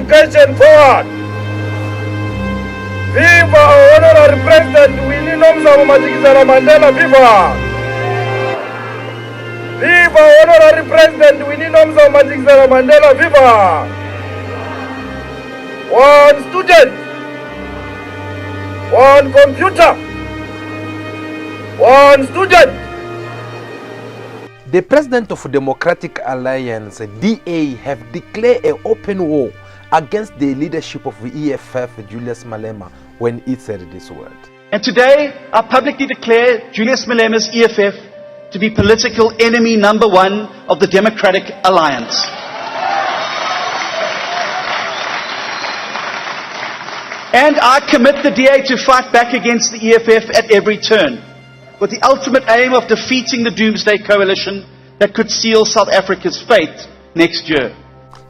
education forward. Viva our Honorary President Winnie Nomzamo Madikizela Mandela, viva! Viva Honorary President Winnie Nomzamo Madikizela Mandela, viva! One student, one computer, one student. The President of Democratic Alliance, DA, have declared an open war against the leadership of the EFF, Julius Malema, when he said this word. And today, I publicly declare Julius Malema's EFF to be political enemy number one of the Democratic Alliance. And I commit the DA to fight back against the EFF at every turn, with the ultimate aim of defeating the Doomsday Coalition that could seal South Africa's fate next year.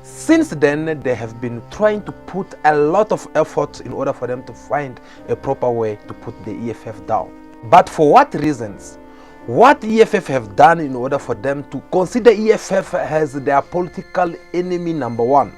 Since then, they have been trying to put a lot of effort in order for them to find a proper way to put the EFF down. But for what reasons? What EFF have done in order for them to consider EFF as their political enemy number one?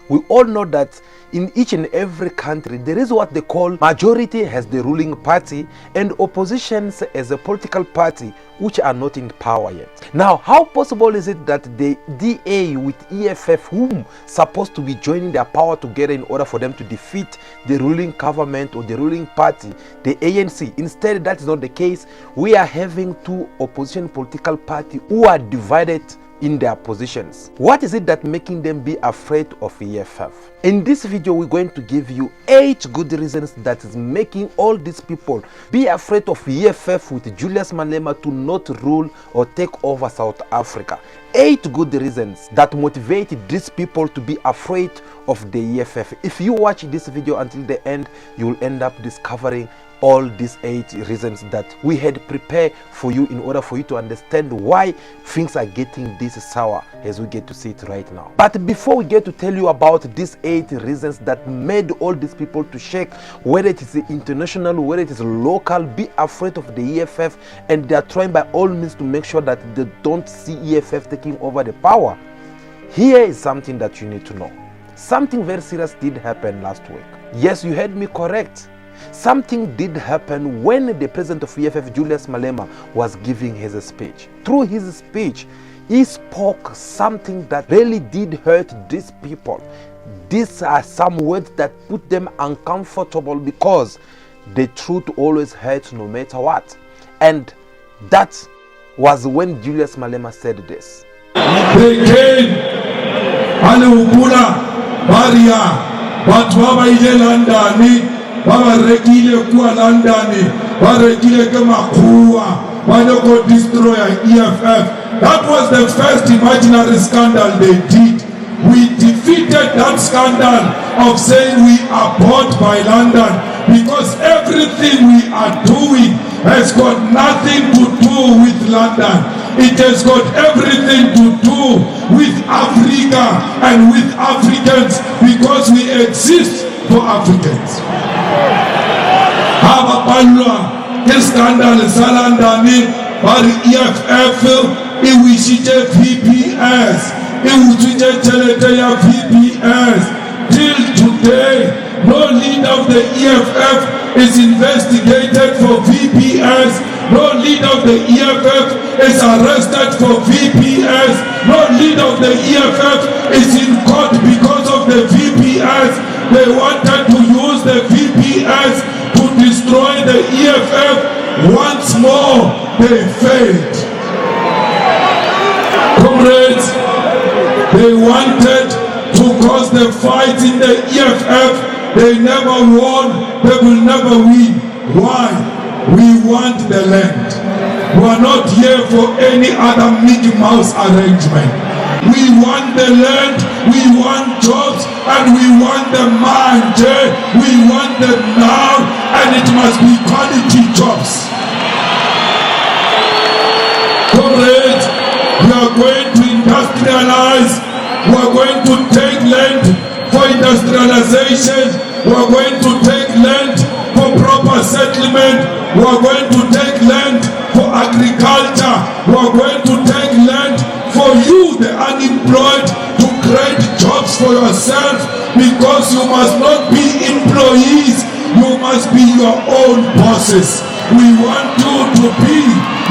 We all know that in each and every country there is what they call majority as the ruling party and oppositions as a political party which are not in power yet. Now, how possible is it that the DA with EFF, whom supposed to be joining their power together in order for them to defeat the ruling government or the ruling party, the ANC, instead that is not the case? We are having two opposition political parties who are divided in their positions. What is it that making them be afraid of EFF? In this video, we're going to give you 8 good reasons that is making all these people be afraid of EFF with Julius Malema to not rule or take over South Africa. 8 good reasons that motivate these people to be afraid of the EFF. If you watch this video until the end, you will end up discovering all these 8 reasons that we had prepared for you in order for you to understand why things are getting this sour as we get to see it right now. But before we get to tell you about these 8 reasons that made all these people to shake, whether it is international, whether it is local, be afraid of the EFF, and they are trying by all means to make sure that they don't see EFF taking over the power, here is something that you need to know. Something very serious did happen last week. Yes, you heard me correct. Something did happen when the president of EFF, Julius Malema, was giving his speech. Through his speech, he spoke something that really did hurt these people. These are some words that put them uncomfortable because the truth always hurts no matter what. And that was when Julius Malema said this. They came, Anupula, Maria, Batwaba Ilandani. Baba regile kwa Londoni, Baba regile kama kuwa, Baba go destroy EFF. That was the first imaginary scandal they did. We defeated that scandal of saying we are bought by London because everything we are doing has got nothing to do with London. It has got everything to do with Africa and with Africans because we exist for Africans. Ababalwa scandal salandani bari EFF iwishite VPS iwishite telete ya VPS. Till today no leader of the EFF is investigated for VPS. No leader of the EFF is arrested for VPS. No leader of the EFF is in court because of the VPS. They wanted to use the VPS to destroy the EFF. Once more, they failed. Comrades, they wanted to cause the fight in the EFF. They never won, they will never win. Why? We want the land. We are not here for any other Mickey Mouse arrangement. We want the land, we want jobs, and we want the mind. We want them now, and it must be quality jobs. Comrades, we are going to industrialize. We are going to take land for industrialization. We are going to take land for proper settlement. We are going to take land for agriculture. We are going to take land for you, the unemployed, to create jobs for yourself. because you must not be employees, you must be your own bosses. We want you to be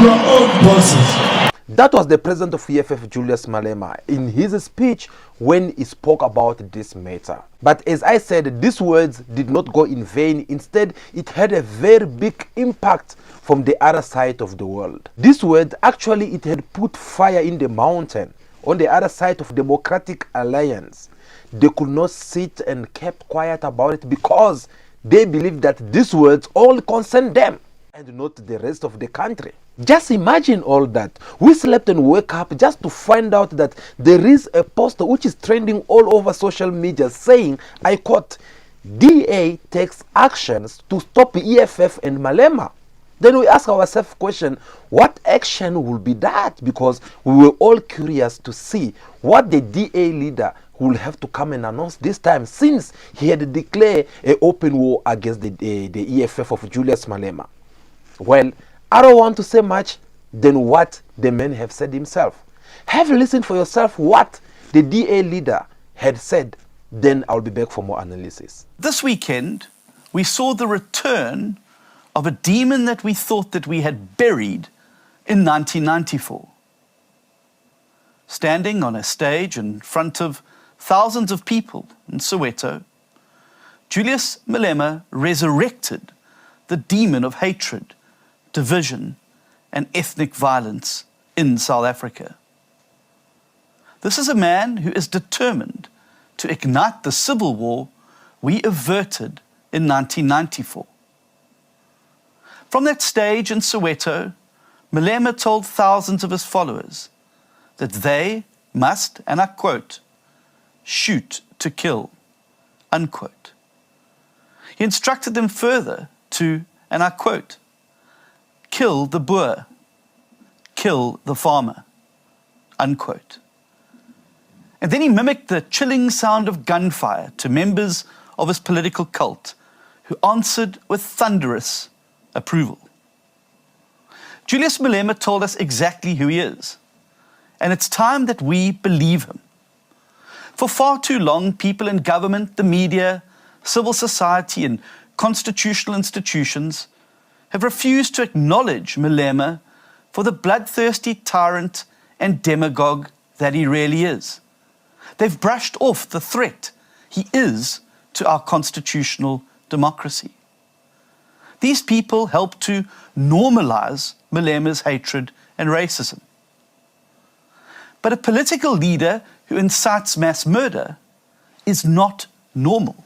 your own bosses. That was the president of EFF, Julius Malema, in his speech when he spoke about this matter. But as I said, these words did not go in vain. Instead, it had a very big impact from the other side of the world. These words, actually, it had put fire in the mountain on the other side of Democratic Alliance. They could not sit and kept quiet about it because they believed that these words all concern them and not the rest of the country. Just imagine all that. We slept and woke up just to find out that there is a poster which is trending all over social media saying, I quote, DA takes actions to stop EFF and Malema. Then we ask ourselves question, what action will be that? Because we were all curious to see what the DA leader will have to come and announce this time, since he had declared an open war against the EFF of Julius Malema. Well, I don't want to say much than what the man have said himself. Have listened for yourself what the DA leader had said. Then I'll be back for more analysis. This weekend, we saw the return of a demon that we thought that we had buried in 1994. Standing on a stage in front of thousands of people in Soweto, Julius Malema resurrected the demon of hatred, division, and ethnic violence in South Africa. This is a man who is determined to ignite the civil war we averted in 1994. From that stage in Soweto, Malema told thousands of his followers that they must, and I quote, shoot to kill, unquote. He instructed them further to, and I quote, kill the boer, kill the farmer, unquote. And then he mimicked the chilling sound of gunfire to members of his political cult, who answered with thunderous approval. Julius Malema told us exactly who he is, and it's time that we believe him. For far too long, people in government, the media, civil society, and constitutional institutions have refused to acknowledge Malema for the bloodthirsty tyrant and demagogue that he really is. They've brushed off the threat he is to our constitutional democracy. These people help to normalize Malema's hatred and racism. But a political leader who incites mass murder is not normal.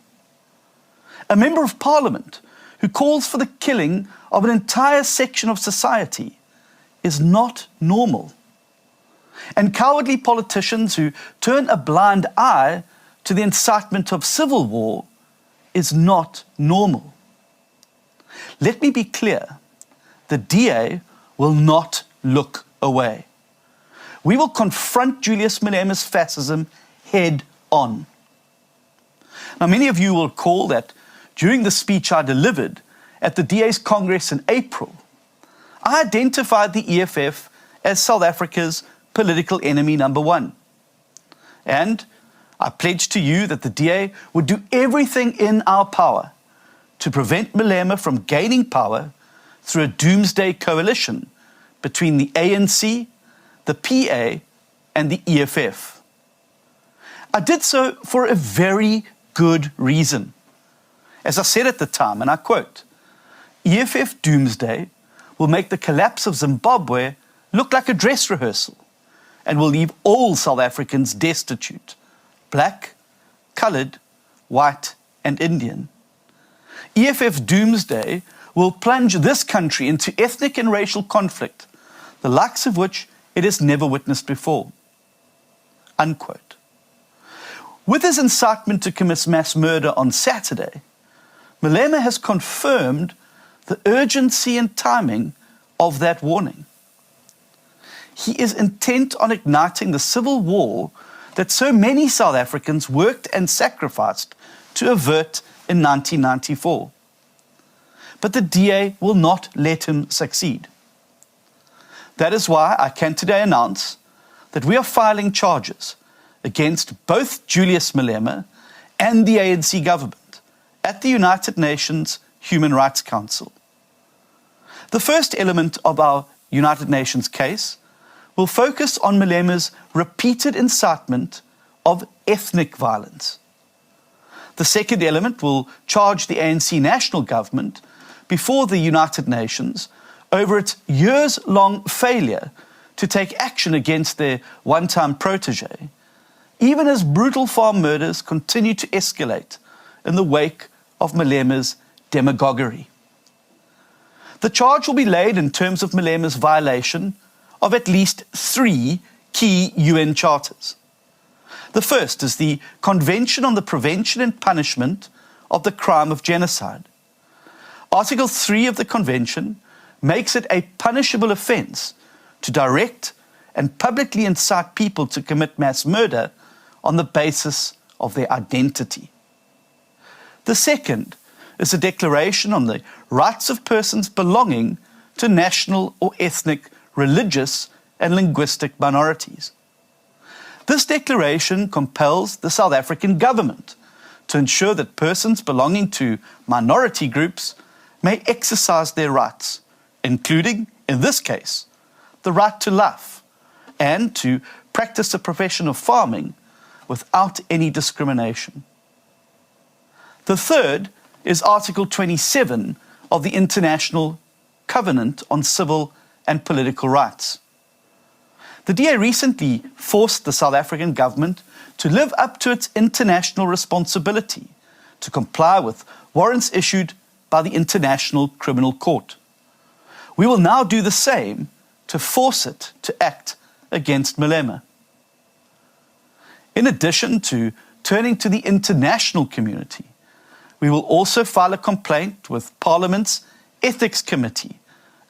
A member of parliament who calls for the killing of an entire section of society is not normal. And cowardly politicians who turn a blind eye to the incitement of civil war is not normal. Let me be clear, the DA will not look away. We will confront Julius Malema's fascism head on. Now, many of you will recall that during the speech I delivered at the DA's Congress in April, I identified the EFF as South Africa's political enemy number one. And I pledged to you that the DA would do everything in our power to prevent Malema from gaining power through a doomsday coalition between the ANC, the PA, and the EFF. I did so for a very good reason. As I said at the time, and I quote, EFF doomsday will make the collapse of Zimbabwe look like a dress rehearsal and will leave all South Africans destitute, black, colored, white, and Indian. EFF doomsday will plunge this country into ethnic and racial conflict, the likes of which it has never witnessed before. Unquote. With his incitement to commit mass murder on Saturday, Malema has confirmed the urgency and timing of that warning. He is intent on igniting the civil war that so many South Africans worked and sacrificed to avert in 1994. But the DA will not let him succeed. That is why I can today announce that we are filing charges against both Julius Malema and the ANC government at the United Nations Human Rights Council. The first element of our United Nations case will focus on Malema's repeated incitement of ethnic violence. The second element will charge the ANC national government before the United Nations over its years-long failure to take action against their one-time protege, even as brutal farm murders continue to escalate in the wake of Malema's demagoguery. The charge will be laid in terms of Malema's violation of at least 3 key UN charters. The first is the Convention on the Prevention and Punishment of the Crime of Genocide. Article 3 of the Convention makes it a punishable offence to direct and publicly incite people to commit mass murder on the basis of their identity. The second is a declaration on the rights of persons belonging to national or ethnic, religious and linguistic minorities. This declaration compels the South African government to ensure that persons belonging to minority groups may exercise their rights, including, in this case, the right to life and to practice the profession of farming without any discrimination. The third is Article 27 of the International Covenant on Civil and Political Rights. The DA recently forced the South African government to live up to its international responsibility to comply with warrants issued by the International Criminal Court. We will now do the same to force it to act against Malema. In addition to turning to the international community, we will also file a complaint with Parliament's Ethics Committee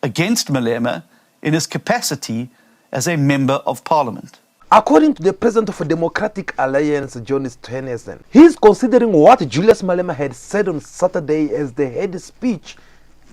against Malema in his capacity as a Member of Parliament. According to the President of a Democratic Alliance, Julius Malema, he is considering what Julius Malema had said on Saturday as the hate speech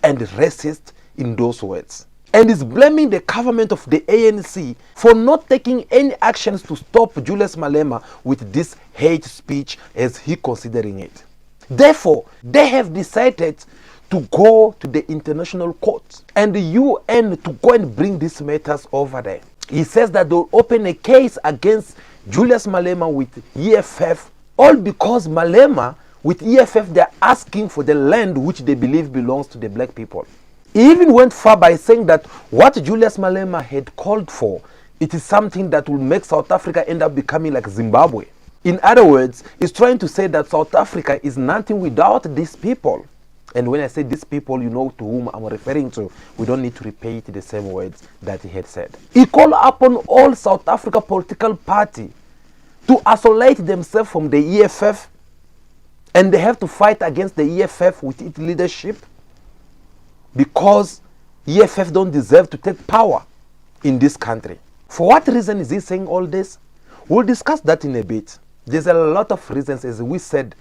and racist in those words, and is blaming the government of the ANC for not taking any actions to stop Julius Malema with this hate speech as he considering it. Therefore, they have decided to go to the international court and the UN to go and bring these matters over there. He says that they'll open a case against Julius Malema with EFF, all because Malema with EFF, they're asking for the land which they believe belongs to the black people. He even went far by saying that what Julius Malema had called for, it is something that will make South Africa end up becoming like Zimbabwe. In other words, he's trying to say that South Africa is nothing without these people. And when I say these people, you know to whom I'm referring to. We don't need to repeat the same words that he had said. He called upon all South Africa political party to isolate themselves from the EFF, and they have to fight against the EFF with its leadership, because EFF don't deserve to take power in this country. For what reason is he saying all this? We'll discuss that in a bit. There's a lot of reasons, as we said,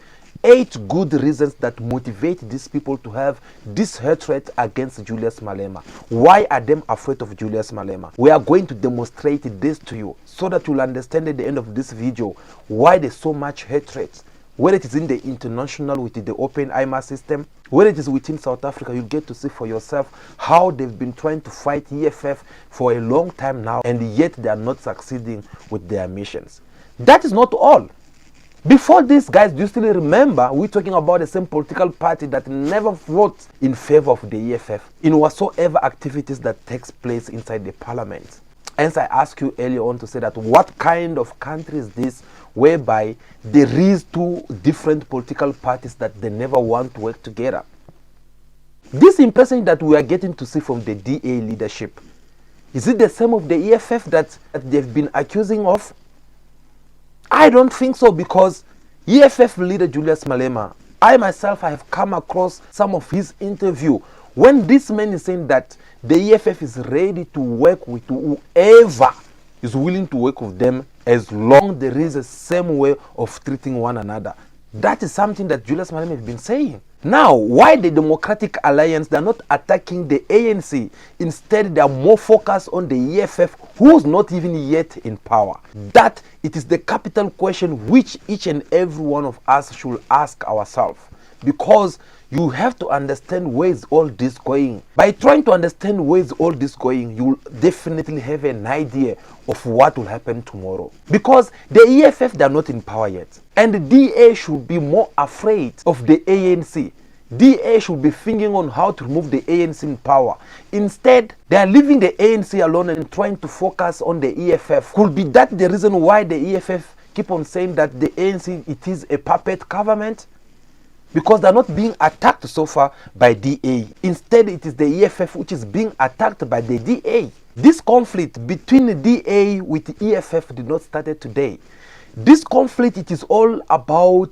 8 good reasons that motivate these people to have this hatred against Julius Malema. Why are they afraid of Julius Malema? We are going to demonstrate this to you so that you'll understand at the end of this video why there's so much hatred. Whether it is in the international with the open IMA system, whether it is within South Africa, you get to see for yourself how they've been trying to fight EFF for a long time now, and yet they are not succeeding with their missions. That is not all. Before this, guys, do you still remember we're talking about the same political party that never votes in favor of the EFF in whatsoever activities that takes place inside the parliament? Hence, I asked you earlier on to say that what kind of country is this whereby there is 2 different political parties that they never want to work together? This impression that we are getting to see from the DA leadership, is it the same of the EFF that they've been accusing of? I don't think so, because EFF leader Julius Malema, I myself have come across some of his interview when this man is saying that the EFF is ready to work with whoever is willing to work with them as long there is a same way of treating one another. That is something that Julius Malema has been saying. Now, why the Democratic Alliance, they're not attacking the ANC? Instead, they are more focused on the EFF, who's not even yet in power. That it is the capital question which each and every one of us should ask ourselves. Because you have to understand where is all this going. By trying to understand where is all this going, you will definitely have an idea of what will happen tomorrow. Because the EFF, they are not in power yet. And the DA should be more afraid of the ANC. DA should be thinking on how to remove the ANC in power. Instead, they are leaving the ANC alone and trying to focus on the EFF. Could be that the reason why the EFF keep on saying that the ANC, it is a puppet government? Because they're not being attacked so far by DA. Instead, it is the EFF which is being attacked by the DA. This conflict between the DA with the EFF did not start today. This conflict, it is all about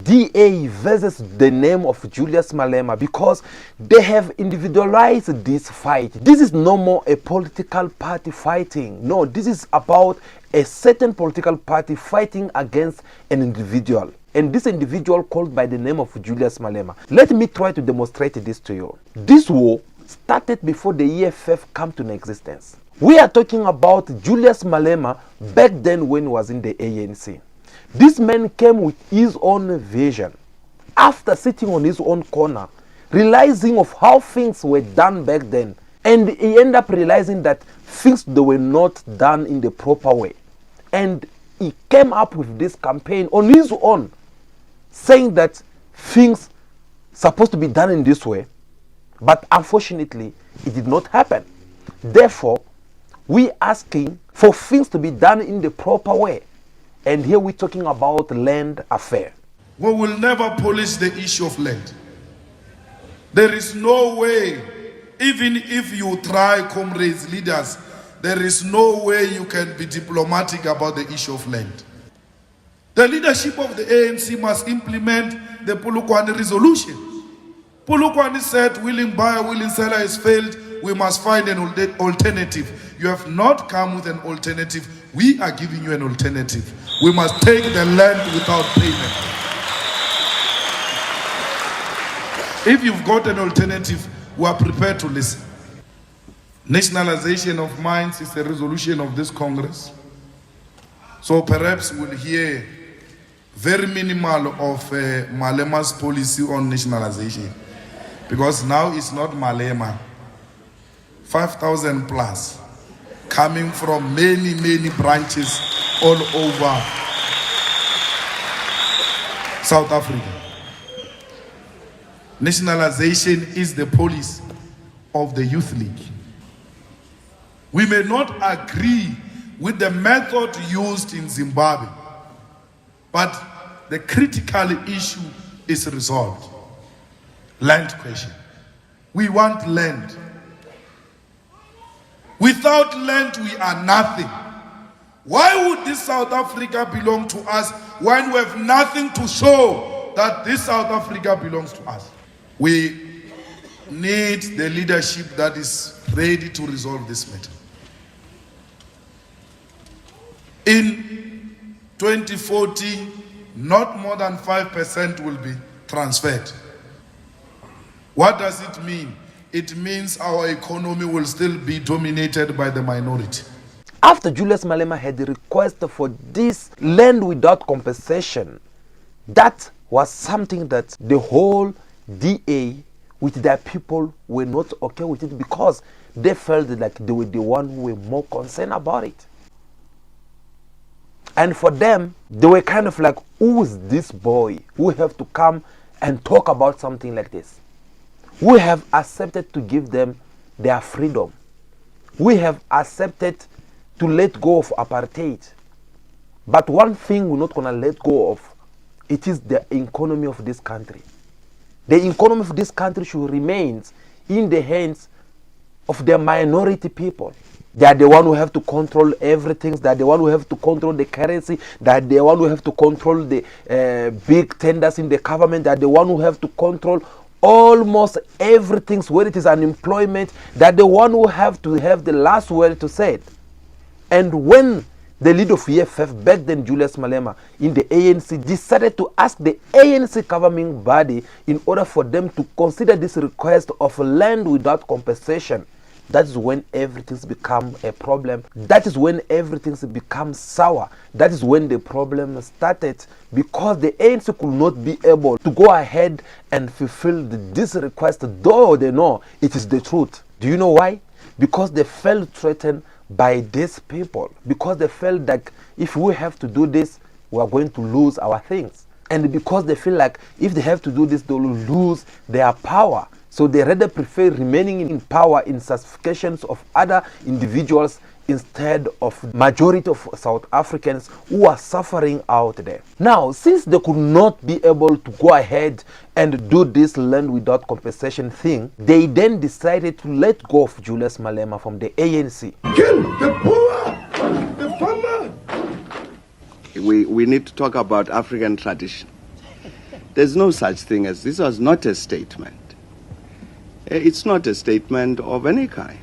DA versus the name of Julius Malema, because they have individualized this fight. This is no more a political party fighting. No, this is about a certain political party fighting against an individual. And this individual called by the name of Julius Malema. Let me try to demonstrate this to you. This war started before the EFF came to existence. We are talking about Julius Malema back then when he was in the ANC. This man came with his own vision. After sitting on his own corner, realizing of how things were done back then, and he ended up realizing that things they were not done in the proper way. And he came up with this campaign on his own, saying that things supposed to be done in this way, but unfortunately it did not happen. Therefore, we asking for things to be done in the proper way. And here we're talking about land affair. We will never polish the issue of land. There is no way, even if you try, comrades, leaders, there is no way you can be diplomatic about the issue of land. The leadership of the ANC must implement the Polokwane resolution. Polokwane said, willing buyer, willing seller has failed. We must find an alternative. You have not come with an alternative. We are giving you an alternative. We must take the land without payment. If you've got an alternative, we are prepared to listen. Nationalization of mines is the resolution of this Congress. So perhaps we'll hear very minimal of Malema's policy on nationalization. Because now it's not Malema. 5,000 plus coming from many branches all over South Africa. Nationalization is the policy of the Youth League. We may not agree with the method used in Zimbabwe, but the critical issue is resolved. Land question. We want land. Without land, we are nothing. Why would this South Africa belong to us when we have nothing to show that this South Africa belongs to us? We need the leadership that is ready to resolve this matter. In 2040, not more than 5% will be transferred. What does it mean? It means our economy will still be dominated by the minority. After Julius Malema had the request for this land without compensation, that was something that the whole DA with their people were not okay with it, because they felt like they were the one who were more concerned about it. And for them, they were kind of like, who is this boy who have to come and talk about something like this? We have accepted to give them their freedom. We have accepted to let go of apartheid. But one thing we're not going to let go of, it is the economy of this country. The economy of this country should remain in the hands of the minority people. They are the one who have to control everything. They are the one who have to control the currency. They are the one who have to control the big tenders in the government. They are the one who have to control almost everything, whether it is unemployment. They are the one who have to have the last word to say it. And when the leader of EFF back then, Julius Malema, in the ANC, decided to ask the ANC governing body in order for them to consider this request of land without compensation. That is when everything's become a problem. That is when everything's become sour. That is when the problem started, because the ANC could not be able to go ahead and fulfill this request, though they know it is the truth. Do you know why? Because they felt threatened by these people, because they felt like if we have to do this, we are going to lose our things, and because they feel like if they have to do this, they will lose their power. So they rather prefer remaining in power in satisfactions of other individuals instead of majority of South Africans who are suffering out there. Now, since they could not be able to go ahead and do this land without compensation thing, they then decided to let go of Julius Malema from the ANC. Kill the poor, the farmer. We need to talk about African tradition. There's no such thing as this was not a statement. It's not a statement of any kind.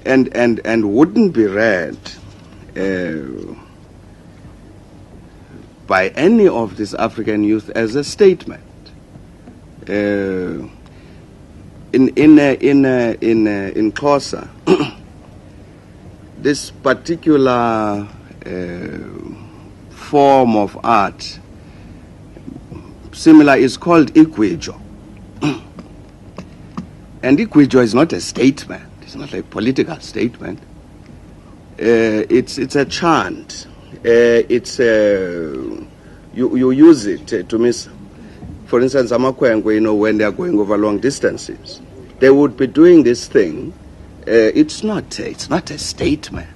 and wouldn't be read by any of this African youth as a statement. In Xhosa, this particular form of art, similar, is called Igwijo. And Igwijo is not a statement. It's not a political statement. It's a chant. You use it to miss. For instance, Amakwengwe, when they are going over long distances, they would be doing this thing. It's not a statement.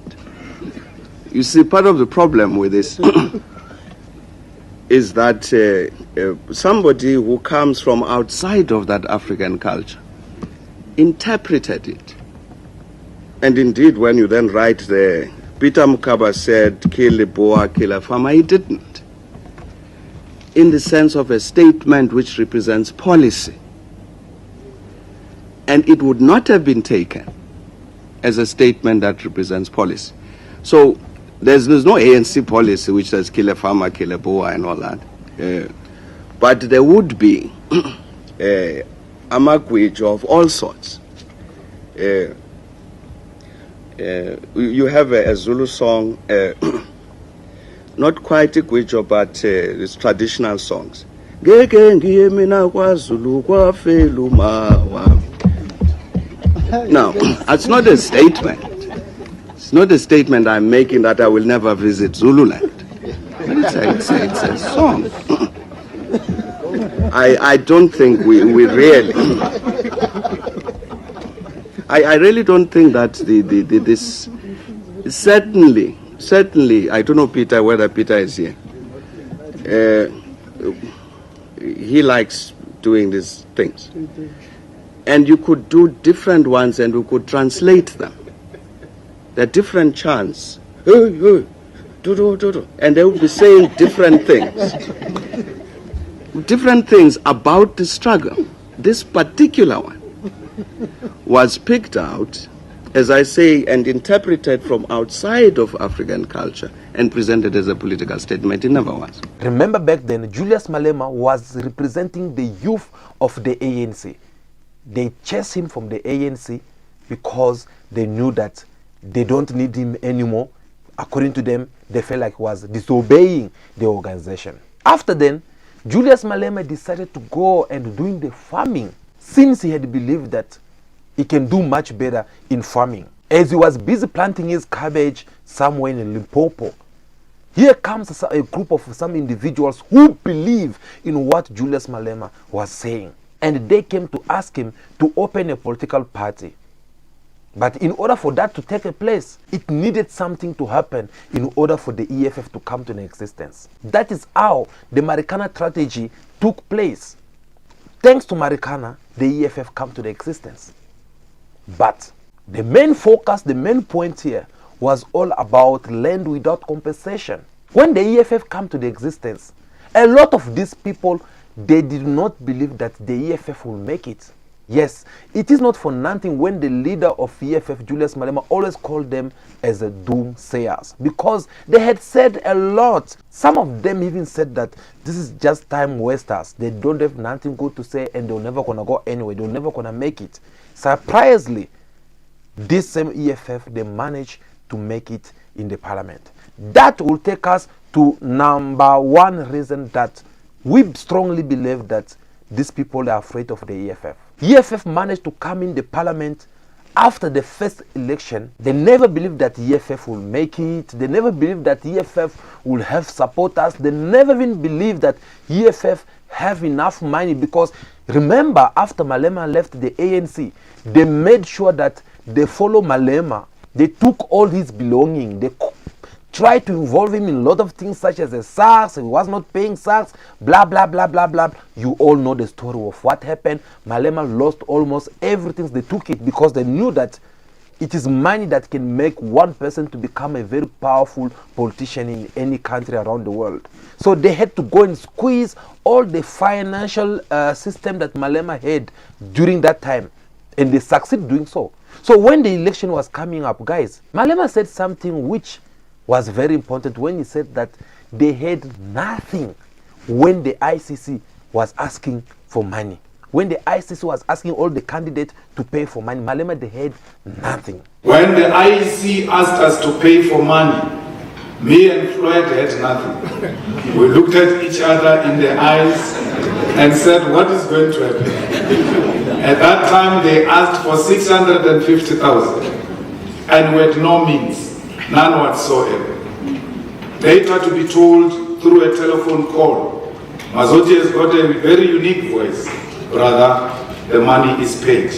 You see, part of the problem with this is that somebody who comes from outside of that African culture interpreted it. And indeed, when you then write there, Peter Mukaba said, kill a boa, kill a farmer, he didn't. In the sense of a statement which represents policy. And it would not have been taken as a statement that represents policy. So there's no ANC policy which says kill a farmer, kill a boa and all that. But there would be Amagwijo of all sorts. You have a Zulu song, not quite Igwijo, but it's traditional songs. Now, it's not a statement. It's not a statement I'm making that I will never visit Zululand. It's a song. I don't think we really. I really don't think that this certainly I don't know Peter, whether Peter is here. He likes doing these things, and you could do different ones, and we could translate them. They're different chants, and they will be saying different things about the struggle. This particular one was picked out, as I say, and interpreted from outside of African culture and presented as a political statement. It never was. Remember back then, Julius Malema was representing the youth of the ANC. They chased him from the ANC because they knew that they don't need him anymore. According to them, they felt like he was disobeying the organization. After then, Julius Malema decided to go and doing the farming, since he had believed that he can do much better in farming. As he was busy planting his cabbage somewhere in Limpopo, here comes a group of some individuals who believe in what Julius Malema was saying. And they came to ask him to open a political party. But in order for that to take place, it needed something to happen in order for the EFF to come to an existence. That is how the Marikana strategy took place. Thanks to Marikana, the EFF came to the existence. But the main focus, the main point here was all about land without compensation. When the EFF came to the existence, a lot of these people, they did not believe that the EFF will make it. Yes, it is not for nothing when the leader of EFF, Julius Malema, always called them as a doomsayers, because they had said a lot. Some of them even said that this is just time wasters. They don't have nothing good to say and they're never gonna go anywhere. They're never gonna make it. Surprisingly, this same EFF, they managed to make it in the parliament. That will take us to number one reason that we strongly believe that these people are afraid of the EFF. EFF managed to come in the parliament after the first election. They never believed that EFF will make it. They never believed that EFF will have supporters. They never even believed that EFF have enough money, because remember, after Malema left the ANC, they made sure that they follow Malema. They took all his belongings. They tried to involve him in a lot of things such as the SARS. He was not paying SARS, blah, blah, blah, blah, blah. You all know the story of what happened. Malema lost almost everything. They took it because they knew that it is money that can make one person to become a very powerful politician in any country around the world. So they had to go and squeeze all the financial system that Malema had during that time. And they succeeded doing so. So when the election was coming up, guys, Malema said something which was very important when he said that they had nothing when the ICC was asking for money. When the ICC was asking all the candidates to pay for money, Malema, they had nothing. When the IEC asked us to pay for money, me and Floyd had nothing. We looked at each other in the eyes and said, what is going to happen? At that time, they asked for 650,000 and we had no means, none whatsoever. Later to be told through a telephone call, Mazoji has got a very unique voice. Brother, the money is paid.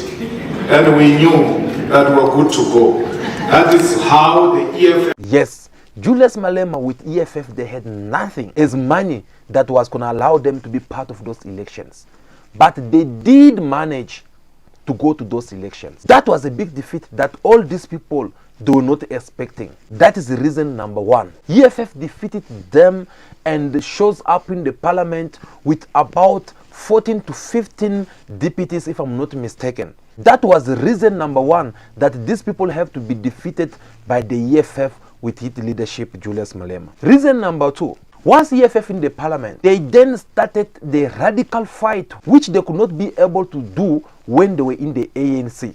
And we knew that we were good to go. That is how the EFF... Yes, Julius Malema with EFF, they had nothing as money that was going to allow them to be part of those elections. But they did manage to go to those elections. That was a big defeat that all these people, they were not expecting. That is the reason number one. EFF defeated them and shows up in the parliament with about 14 to 15 deputies, if I'm not mistaken. That was the reason number one that these people have to be defeated by the EFF with its leadership, Julius Malema. Reason number two, once EFF in the parliament, they then started the radical fight, which they could not be able to do when they were in the ANC.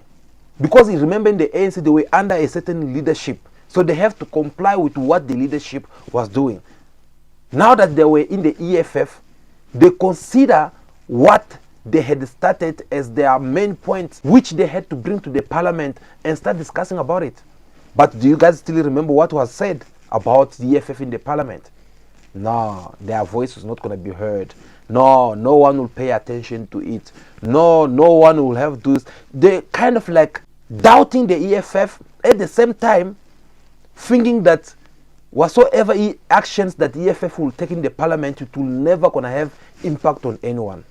Because you remember in the ANC, they were under a certain leadership. So they have to comply with what the leadership was doing. Now that they were in the EFF, they consider what they had started as their main points, which they had to bring to the parliament and start discussing about it. But do you guys still remember what was said about the EFF in the parliament? No, their voice was not going to be heard. No, no one will pay attention to it. No, no one will have this. They kind of like doubting the EFF at the same time, thinking that whatsoever actions that the EFF will take in the parliament, it will never going to have impact on anyone.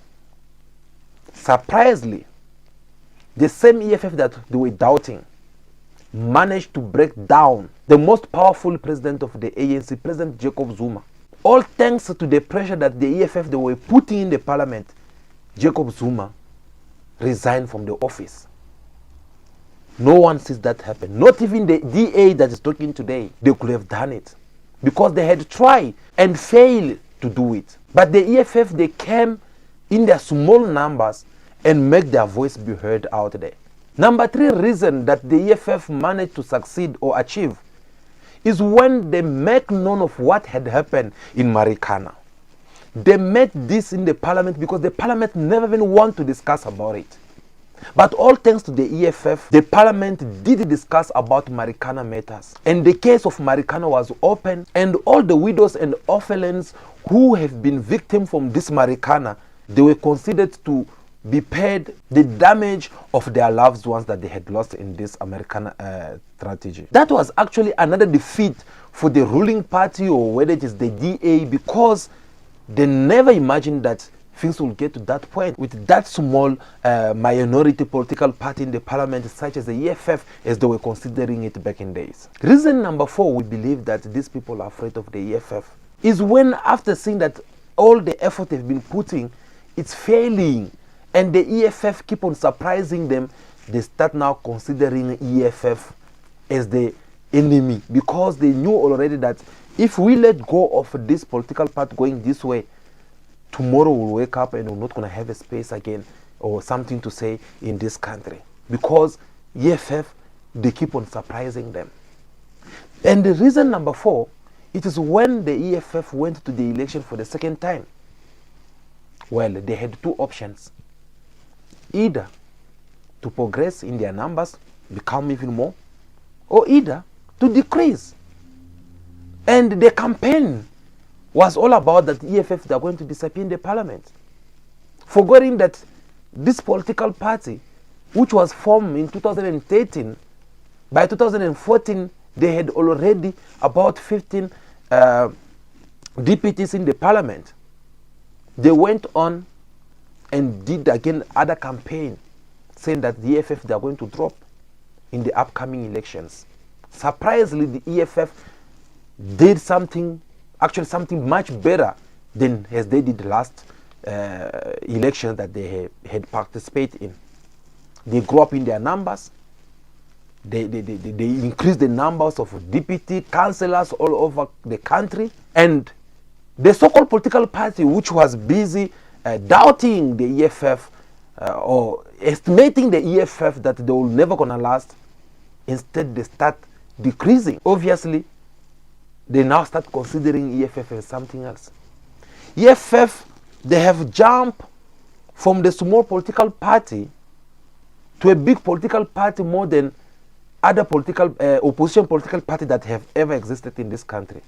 Surprisingly, the same EFF that they were doubting managed to break down the most powerful president of the ANC, President Jacob Zuma. All thanks to the pressure that the EFF they were putting in the parliament, Jacob Zuma resigned from the office. No one sees that happen. Not even the DA that is talking today, they could have done it. Because they had tried and failed to do it. But the EFF, they came in their small numbers and make their voice be heard out there. Number three reason that the EFF managed to succeed or achieve is when they make known of what had happened in Marikana. They made this in the parliament because the parliament never even want to discuss about it. But all thanks to the EFF, the parliament did discuss about Marikana matters. And the case of Marikana was open, and all the widows and orphans who have been victims from this Marikana, they were considered to be paid the damage of their loved ones that they had lost in this American strategy. That was actually another defeat for the ruling party, or whether it is the DA, because they never imagined that things will get to that point with that small minority political party in the parliament, such as the EFF, as they were considering it back in days. Reason number four, we believe that these people are afraid of the EFF, is when after seeing that all the effort they've been putting, it's failing, and the EFF keep on surprising them, they start now considering EFF as the enemy, because they knew already that if we let go of this political path going this way, tomorrow we'll wake up and we're not going to have a space again or something to say in this country, because EFF, they keep on surprising them. And the reason number 4, it is when the EFF went to the election for the second time. Well, they had 2 options: either to progress in their numbers, become even more, or either to decrease. And the campaign was all about that EFF, they are going to disappear in the parliament, forgetting that this political party, which was formed in 2013, by 2014 they had already about 15 deputies in the parliament. They went on and did again other campaign, saying that the EFF, they are going to drop in the upcoming elections. Surprisingly, the EFF did something much better than as they did last election that they had participated in. They grew up in their numbers. They increased the numbers of deputy councillors all over the country. And the so-called political party, which was busy doubting the EFF or estimating the EFF that they will never gonna last, instead they start decreasing. Obviously, they now start considering EFF as something else. EFF, they have jumped from the small political party to a big political party, more than other political opposition political party that have ever existed in this country.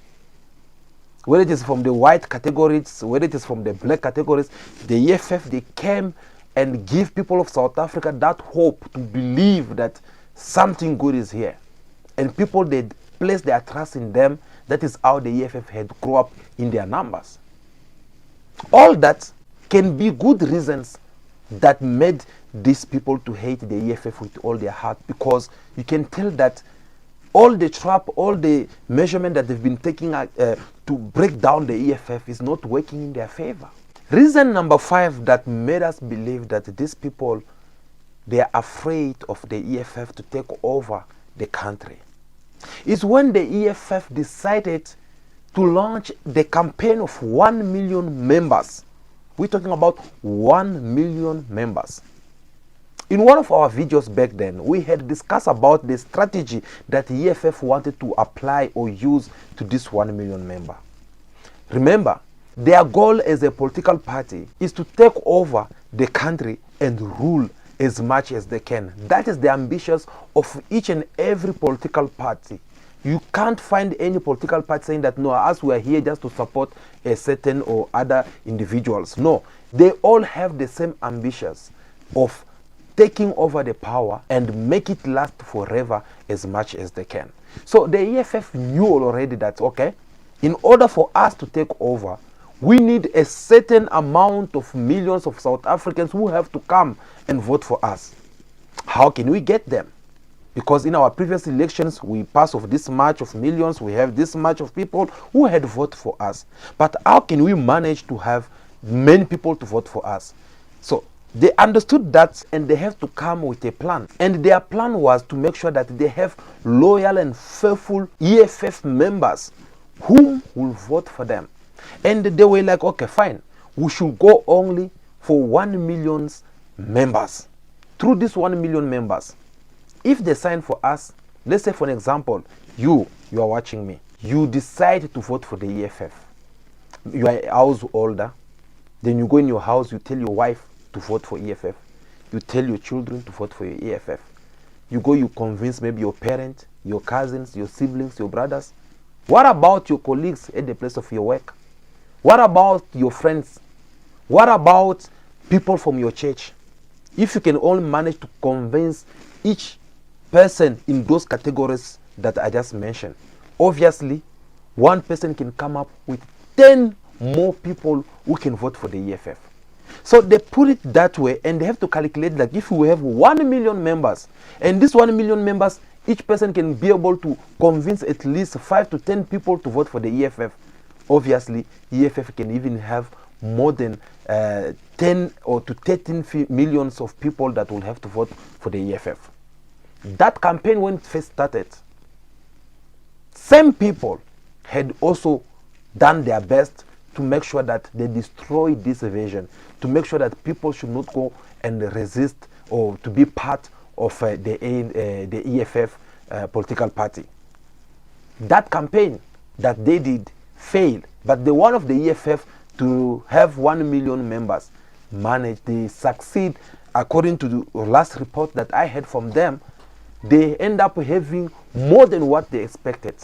Whether it is from the white categories, whether it is from the black categories, the EFF, they came and give people of South Africa that hope to believe that something good is here. And people, they place their trust in them. That is how the EFF had grown up in their numbers. All that can be good reasons that made these people to hate the EFF with all their heart, because you can tell that all the trap, all the measurement that they've been taking to break down the EFF is not working in their favor. Reason number 5 that made us believe that these people, they are afraid of the EFF to take over the country is when the EFF decided to launch the campaign of 1 million members. We're talking about 1 million members. In one of our videos back then, we had discussed about the strategy that the EFF wanted to apply or use to this 1 million member. Remember, their goal as a political party is to take over the country and rule as much as they can. That is the ambitions of each and every political party. You can't find any political party saying that, no, us we are here just to support a certain or other individuals. No, they all have the same ambitions of taking over the power and make it last forever as much as they can. So the EFF knew already that, okay, in order for us to take over, we need a certain amount of millions of South Africans who have to come and vote for us. How can we get them? Because in our previous elections, we passed of this much of millions, we have this much of people who had voted for us. But how can we manage to have many people to vote for us? So they understood that, and they have to come with a plan. And their plan was to make sure that they have loyal and faithful EFF members whom will vote for them. And they were like, okay, fine, we should go only for 1 million members. Through this 1 million members, if they sign for us, let's say for an example, you are watching me, you decide to vote for the EFF. You are a householder, then you go in your house, you tell your wife to vote for EFF. You tell your children to vote for your EFF. You go, you convince maybe your parents, your cousins, your siblings, your brothers. What about your colleagues at the place of your work? What about your friends? What about people from your church? If you can only manage to convince each person in those categories that I just mentioned, obviously one person can come up with 10 more people who can vote for the EFF. So they put it that way, and they have to calculate that if we have 1 million members, and this 1 million members, each person can be able to convince at least 5 to 10 people to vote for the EFF. Obviously, EFF can even have more than 10 or to 13 millions of people that will have to vote for the EFF. That campaign, when it first started, same people had also done their best to make sure that they destroy this vision, to make sure that people should not go and resist or to be part of the EFF political party. That campaign that they did failed, but the one of the EFF to have 1 million members managed, they succeed. According to the last report that I had from them, they end up having more than what they expected.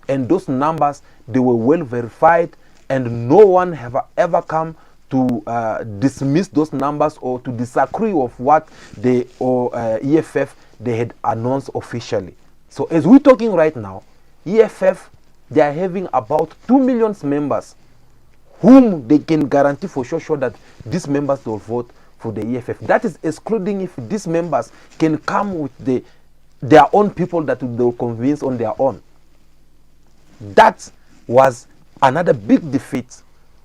And those numbers, they were well verified, and no one have ever come to dismiss those numbers or to disagree of what the EFF they had announced officially. So as we're talking right now, EFF, they are having about 2 million members whom they can guarantee for sure that these members will vote for the EFF. That is excluding if these members can come with their own people that they will convince on their own. That was another big defeat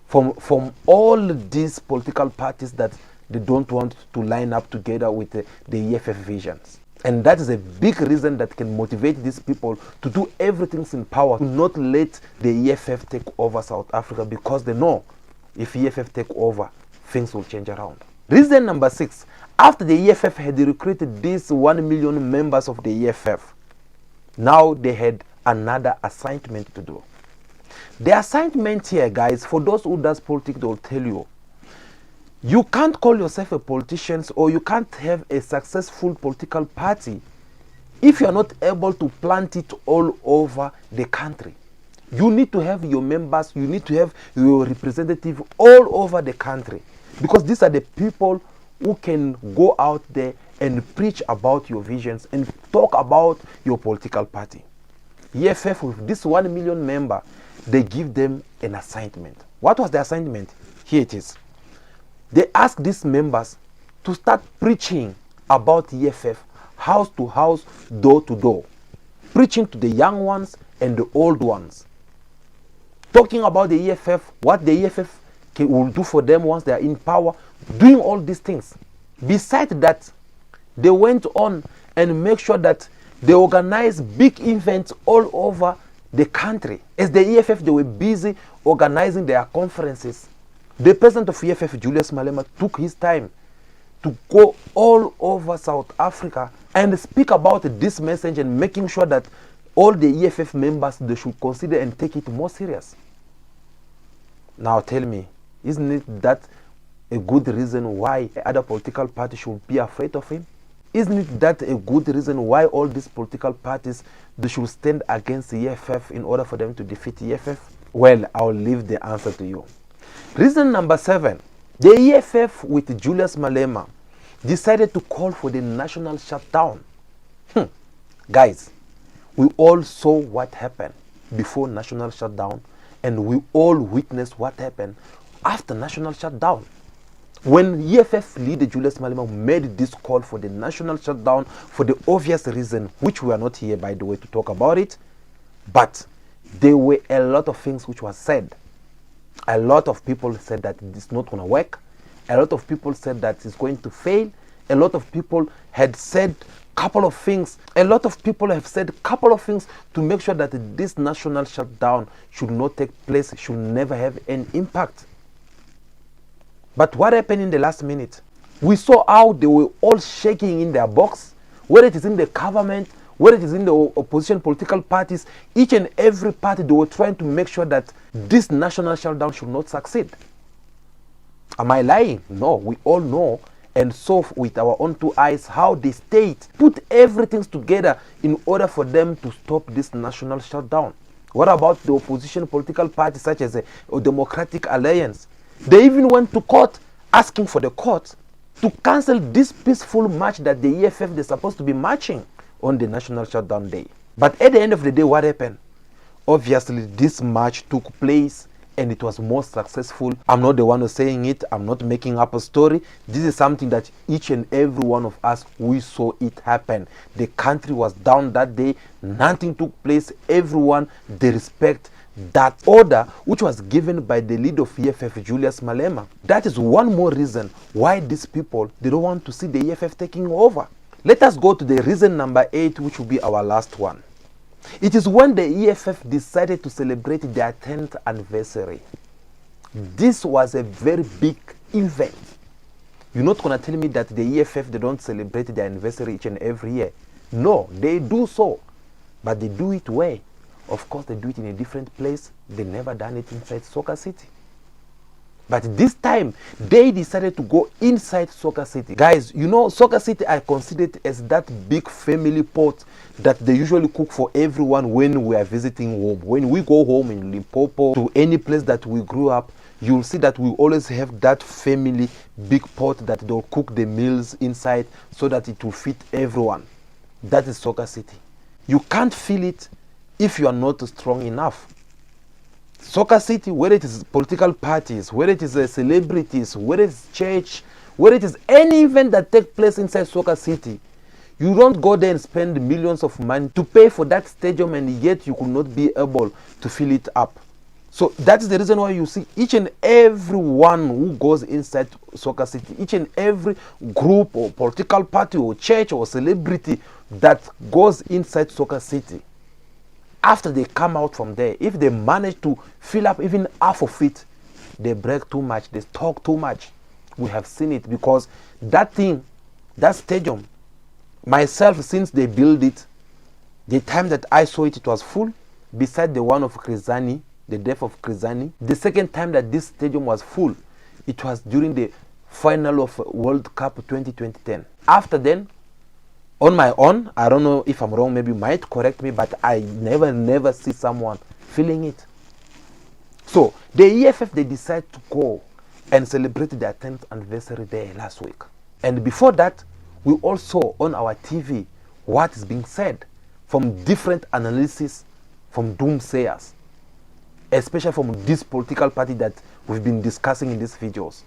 from all these political parties that they don't want to line up together with the EFF visions. And that is a big reason that can motivate these people to do everything in power to not let the EFF take over South Africa, because they know if EFF take over, things will change around. Reason number 6, after the EFF had recruited these 1 million members of the EFF, now they had another assignment to do. The assignment here, guys, for those who does politics, they will tell you, you can't call yourself a politician or you can't have a successful political party if you are not able to plant it all over the country. You need to have your members, you need to have your representative all over the country, because these are the people who can go out there and preach about your visions and talk about your political party. EFF, with this 1 million member, they give them an assignment. What was the assignment? Here it is. They asked these members to start preaching about EFF, house to house, door to door, preaching to the young ones and the old ones, talking about the EFF, what the EFF will do for them once they are in power, doing all these things. Besides that, they went on and make sure that they organize big events all over the country. As the EFF, they were busy organizing their conferences. The president of EFF, Julius Malema, took his time to go all over South Africa and speak about this message and making sure that all the EFF members, they should consider and take it more serious. Now tell me, isn't it that a good reason why other political parties should be afraid of him? Isn't it that a good reason why all these political parties, they should stand against the EFF in order for them to defeat EFF? Well, I'll leave the answer to you. Reason number 7, the EFF with Julius Malema decided to call for the national shutdown. Guys, we all saw what happened before national shutdown, and we all witnessed what happened after national shutdown. When EFF leader Julius Malema made this call for the national shutdown for the obvious reason, which we are not here, by the way, to talk about it, but there were a lot of things which were said. A lot of people said that it's not going to work. A lot of people said that it's going to fail. A lot of people had said a couple of things. A lot of people have said a couple of things to make sure that this national shutdown should not take place, should never have an impact. But what happened in the last minute? We saw how they were all shaking in their box, whether it is in the government, whether it is in the opposition political parties, each and every party, they were trying to make sure that this national shutdown should not succeed. Am I lying? No, we all know and saw with our own 2 eyes how the state put everything together in order for them to stop this national shutdown. What about the opposition political parties such as a Democratic Alliance? They even went to court asking for the court to cancel this peaceful march that the EFF they're supposed to be marching on the national shutdown day. But at the end of the day, what happened? Obviously, this march took place and it was more successful. I'm not the one who's saying it. I'm not making up a story. This is something that each and every one of us, we saw it happen. The country was down that day. Nothing took place. Everyone, they respect that order which was given by the leader of EFF, Julius Malema. That is one more reason why these people, they don't want to see the EFF taking over. Let us go to the reason number 8, which will be our last one. It is when the EFF decided to celebrate their 10th anniversary. This was a very big event. You're not going to tell me that the EFF, they don't celebrate their anniversary each and every year. No, they do so. But they do it where? Of course, they do it in a different place. They never done it inside Soccer City. But this time, they decided to go inside Soccer City. Guys, you know, Soccer City, I consider it as that big family pot that they usually cook for everyone when we are visiting home. When we go home in Limpopo, to any place that we grew up, you'll see that we always have that family big pot that they'll cook the meals inside so that it will fit everyone. That is Soccer City. You can't feel it if you are not strong enough. Soccer City, whether it is political parties, whether it is celebrities, whether it's church, whether it is any event that takes place inside Soccer City, you don't go there and spend millions of money to pay for that stadium, and yet you could not be able to fill it up. So that is the reason why you see each and every one who goes inside Soccer City, each and every group or political party or church or celebrity that goes inside Soccer City, after they come out from there, if they manage to fill up even half of it, they break too much, they talk too much. We have seen it, because that thing, that stadium, myself, since they built it, the time that I saw it, it was full, beside the one of Krizani, the death of Krizani. The second time that this stadium was full, it was during the final of World Cup 2010. After then, on my own, I don't know if I'm wrong, maybe you might correct me, but I never see someone feeling it. So the EFF, they decide to go and celebrate their 10th anniversary there last week. And before that, we also on our TV what is being said from different analysis from doomsayers, especially from this political party that we've been discussing in these videos.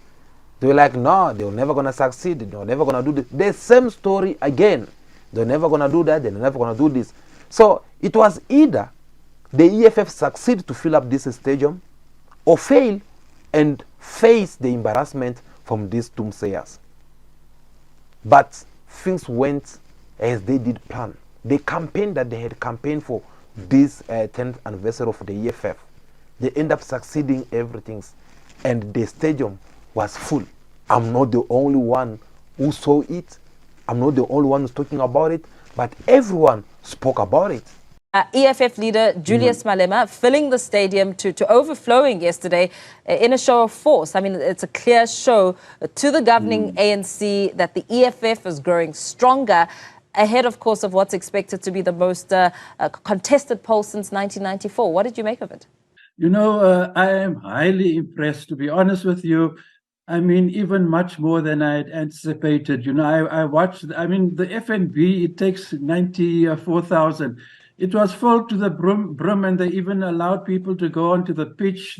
They were like, no, they're never going to succeed. They're never going to do this. The same story again. They're never going to do that. They're never going to do this. So it was either the EFF succeed to fill up this stadium or fail and face the embarrassment from these doomsayers. But things went as they did plan. The campaign that they had campaigned for this 10th anniversary of the EFF, they end up succeeding everything, and the stadium was full. I'm not the only one who saw it. I'm not the only one who's talking about it, but everyone spoke about it. EFF leader Julius Malema filling the stadium to overflowing yesterday in a show of force. I mean, it's a clear show to the governing ANC that the EFF is growing stronger, ahead, of course, of what's expected to be the most contested poll since 1994. What did you make of it? You know, I am highly impressed, to be honest with you. I mean, even much more than I had anticipated. You know, I watched, I mean, the FNB, it takes 94,000. It was full to the brim, and they even allowed people to go onto the pitch.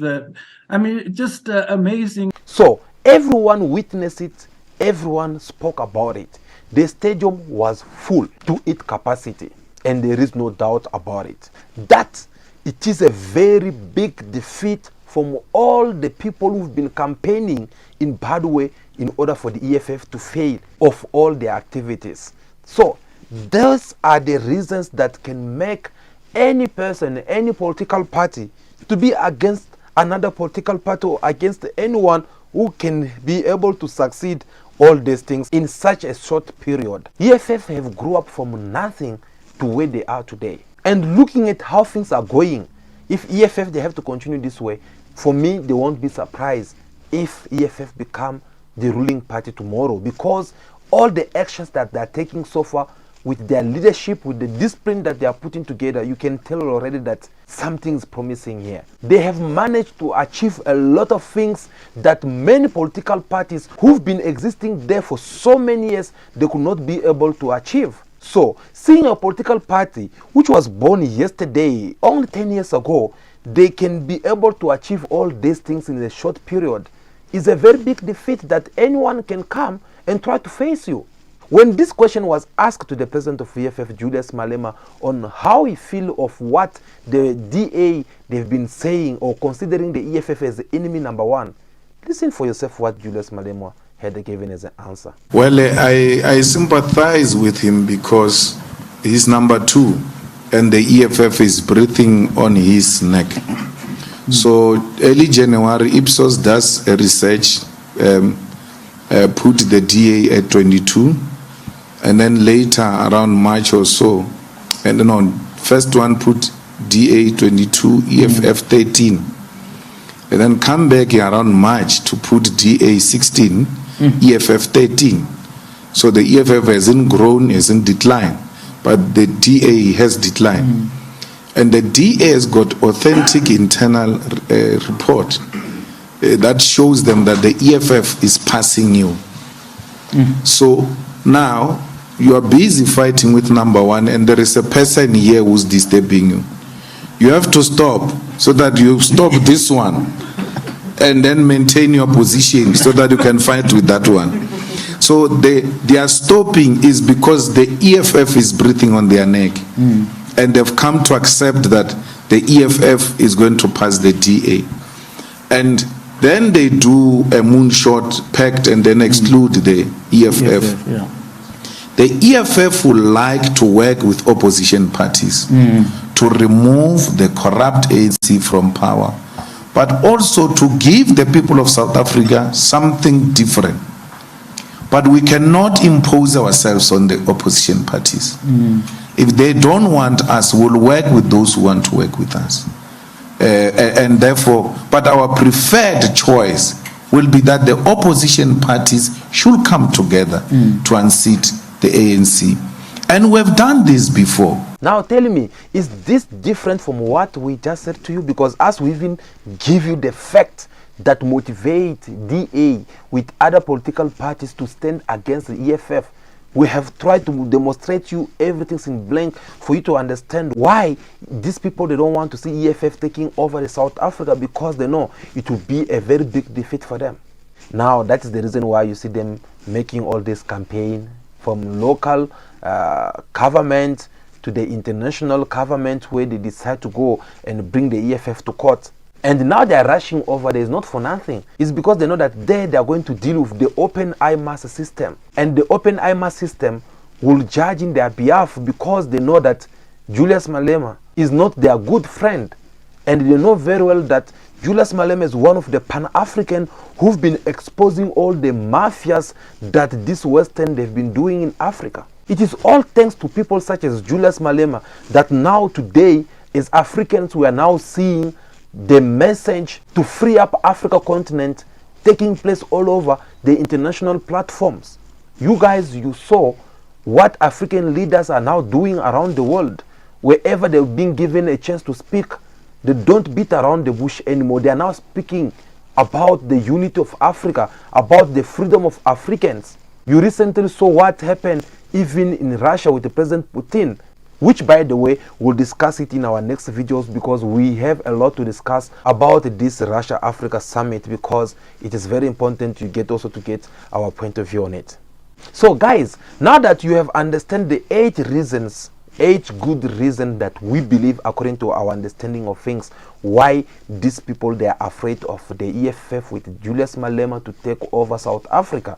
I mean, just amazing. So everyone witnessed it. Everyone spoke about it. The stadium was full to its capacity, and there is no doubt about it. That it is a very big defeat from all the people who've been campaigning in bad way in order for the EFF to fail of all their activities. So those are the reasons that can make any person, any political party to be against another political party or against anyone who can be able to succeed all these things in such a short period. EFF have grew up from nothing to where they are today. And looking at how things are going, if EFF they have to continue this way, for me, they won't be surprised if EFF become the ruling party tomorrow, because all the actions that they're taking so far with their leadership, with the discipline that they are putting together, you can tell already that something's promising here. They have managed to achieve a lot of things that many political parties who've been existing there for so many years, they could not be able to achieve. So, seeing a political party which was born yesterday, only 10 years ago, they can be able to achieve all these things in a short period, is a very big defeat that anyone can come and try to face you. When this question was asked to the president of EFF, Julius Malema, on how he feel of what the DA they've been saying or considering the EFF as the enemy number one, listen for yourself what Julius Malema had given as an answer. Well, I sympathize with him because he's number two and the EFF is breathing on his neck. So early January, Ipsos does a research, put the DA at 22, and then later around March or so, and then on first one put DA 22, EFF 13, and then come back around March to put DA 16, EFF 13. So the EFF hasn't grown, hasn't declined, but the DA has declined. And the DA has got authentic internal report that shows them that the EFF is passing you. So now you are busy fighting with number one and there is a person here who's disturbing you. You have to stop so that you stop this one and then maintain your position so that you can fight with that one. So their stopping is because the EFF is breathing on their neck. And they've come to accept that the EFF is going to pass the DA. And then they do a moonshot pact and then exclude the EFF. The EFF would like to work with opposition parties to remove the corrupt ANC from power, but also to give the people of South Africa something different. But we cannot impose ourselves on the opposition parties. If they don't want us, we'll work with those who want to work with us. And therefore, but our preferred choice will be that the opposition parties should come together to unseat the ANC. And we've done this before. Now tell me, is this different from what we just said to you? Because as we even give you the fact that motivate DA with other political parties to stand against the EFF, we have tried to demonstrate you everything's in blank for you to understand why these people, they don't want to see EFF taking over the South Africa, because they know it will be a very big defeat for them. Now that is the reason why you see them making all this campaign from local government to the international government, where they decide to go and bring the EFF to court. And now they are rushing over there. It's not for nothing. It's because they know that they are going to deal with the open IMAS system. And the open IMAS system will judge in their behalf, because they know that Julius Malema is not their good friend. And they know very well that Julius Malema is one of the Pan-African who've been exposing all the mafias that this Western they've been doing in Africa. It is all thanks to people such as Julius Malema that now today, as Africans, we are now seeing the message to free up Africa continent taking place all over the international platforms. You guys, you saw what African leaders are now doing around the world. Wherever they're being given a chance to speak, they don't beat around the bush anymore. They are now speaking about the unity of Africa, about the freedom of Africans. You recently saw what happened even in Russia with the President Putin, which, by the way, we'll discuss it in our next videos, because we have a lot to discuss about this Russia-Africa summit, because it is very important to get our point of view on it. So guys, now that you have understood the 8 good reasons that we believe, according to our understanding of things, why these people, they are afraid of the EFF with Julius Malema to take over South Africa,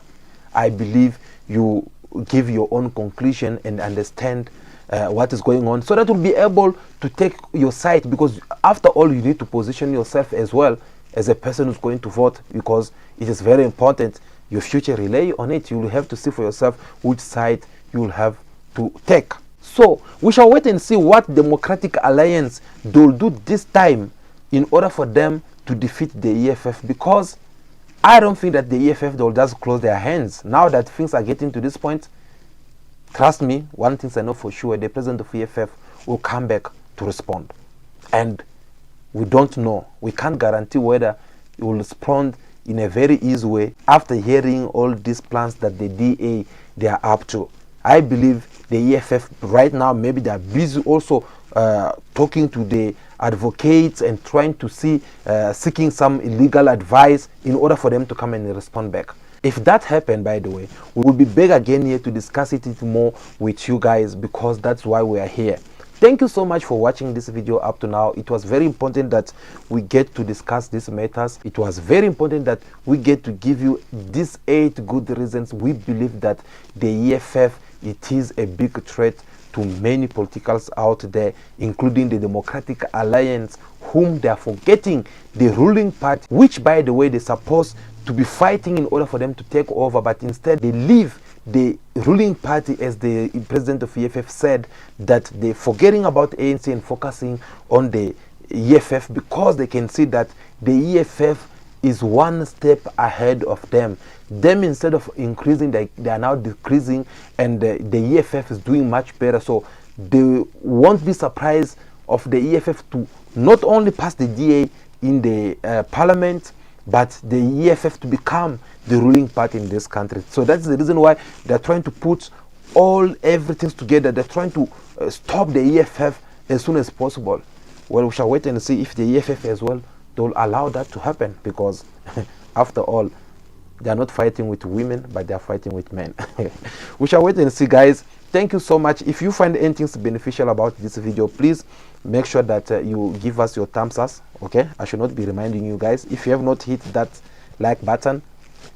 I believe you give your own conclusion and understand what is going on, so that you'll be able to take your side, because after all, you need to position yourself as well as a person who's going to vote, because it is very important. Your future rely on it. You will have to see for yourself which side you will have to take. So we shall wait and see what Democratic Alliance will do this time in order for them to defeat the EFF, because I don't think that the EFF, they'll just close their hands now that things are getting to this point. Trust me, one thing I know for sure, the president of EFF will come back to respond. And we don't know. We can't guarantee whether he will respond in a very easy way after hearing all these plans that the DA, they are up to. I believe the EFF right now, maybe they are busy also talking to the advocates and trying to see, seeking some illegal advice in order for them to come and respond back. If that happened, by the way, we will be back again here to discuss it more with you guys, because that's why we are here. Thank you so much for watching this video up to now. It was very important that we get to discuss these matters. It was very important that we get to give you these 8 good reasons we believe that the EFF, it is a big threat to many politicals out there, including the Democratic Alliance, whom they are forgetting the ruling party, which, by the way, they're supposed to be fighting in order for them to take over, but instead they leave the ruling party, as the president of EFF said, that they're forgetting about ANC and focusing on the EFF, because they can see that the EFF is one step ahead of them. Instead of increasing, they are now decreasing, and the EFF is doing much better. So they won't be surprised of the EFF to not only pass the DA in the parliament, but the EFF to become the ruling party in this country. So that's the reason why they're trying to put everything together. They're trying to stop the EFF as soon as possible. Well, we shall wait and see if the EFF as well, they'll allow that to happen, because after all, they're not fighting with women, but they're fighting with men. We shall wait and see, guys. Thank you so much. If you find anything beneficial about this video, please make sure that you give us your thumbs up. Okay, I should not be reminding you guys. If you have not hit that like button,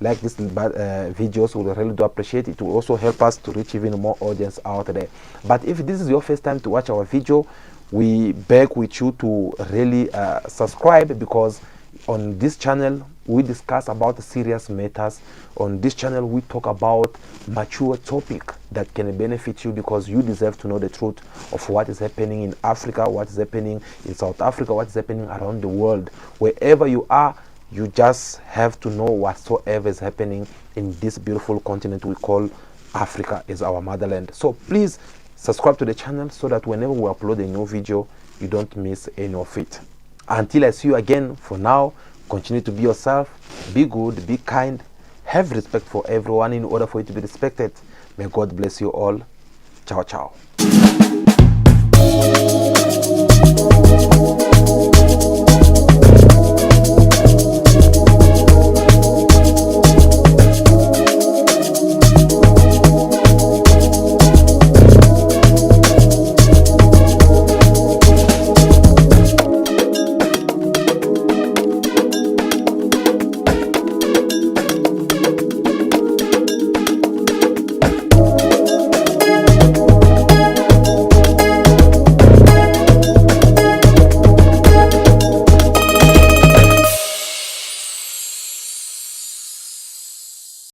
like this videos, we will really do appreciate it. It will also help us to reach even more audience out there. But if this is your first time to watch our video, we beg with you to really subscribe, because on this channel we discuss about serious matters. On this channel we talk about mature topic that can benefit you, because you deserve to know the truth of what is happening in Africa, what is happening in South Africa, what is happening around the world. Wherever you are, you just have to know whatsoever is happening in this beautiful continent we call Africa, is our motherland. So please subscribe to the channel, so that whenever we upload a new video, you don't miss any of it. Until I see you again, for now, continue to be yourself, be good, be kind, have respect for everyone in order for you to be respected. May God bless you all. Ciao, ciao.